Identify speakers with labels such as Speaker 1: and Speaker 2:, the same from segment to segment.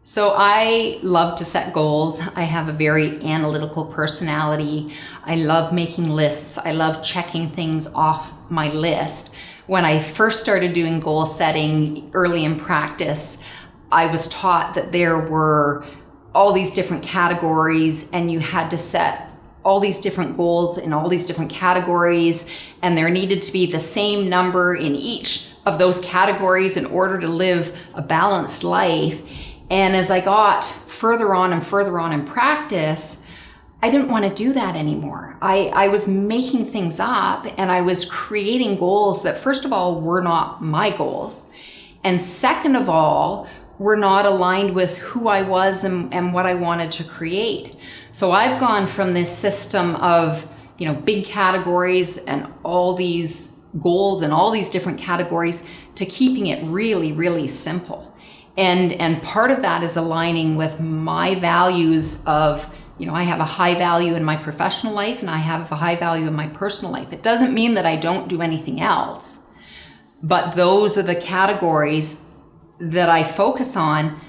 Speaker 1: So I love to set goals. I have a very analytical personality. I love making lists. I love checking things off my list. When I first started doing goal setting early in practice, I was taught that there were all these different categories and you had to set all these different goals in all these different categories, and there needed to be the same number in each of those categories in order to live a balanced life. And as I got further on and further on in practice, I didn't want to do that anymore. I was making things up and I was creating goals that, first of all, were not my goals. And second of all, were not aligned with who I was and what I wanted to create. So I've gone from this system of, big categories and all these goals and all these different categories to keeping it really, really simple. And part of that is aligning with my values of, I have a high value in my professional life and I have a high value in my personal life. It doesn't mean that I don't do anything else, but those are the categories that I focus on.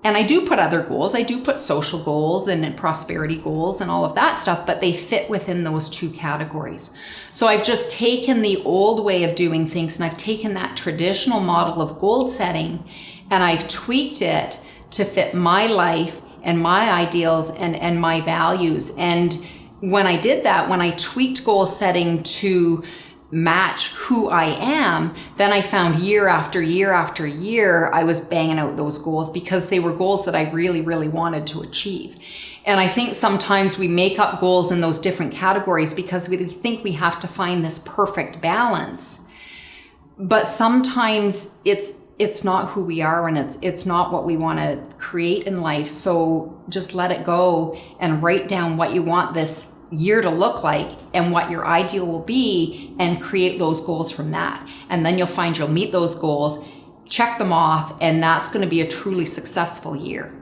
Speaker 1: And I do put other goals. I do put social goals and prosperity goals and all of that stuff, but they fit within those two categories. So I've just taken the old way of doing things and I've taken that traditional model of goal setting and I've tweaked it to fit my life and my ideals and my values. And when I did that, when I tweaked goal setting to match who I am, then I found year after year after year, I was banging out those goals because they were goals that I really, really wanted to achieve. And I think sometimes we make up goals in those different categories because we think we have to find this perfect balance. But sometimes it's not who we are and it's not what we want to create in life. So just let it go and write down what you want this year to look like and what your ideal will be and create those goals from that. And then you'll find you'll meet those goals, check them off, and that's going to be a truly successful year.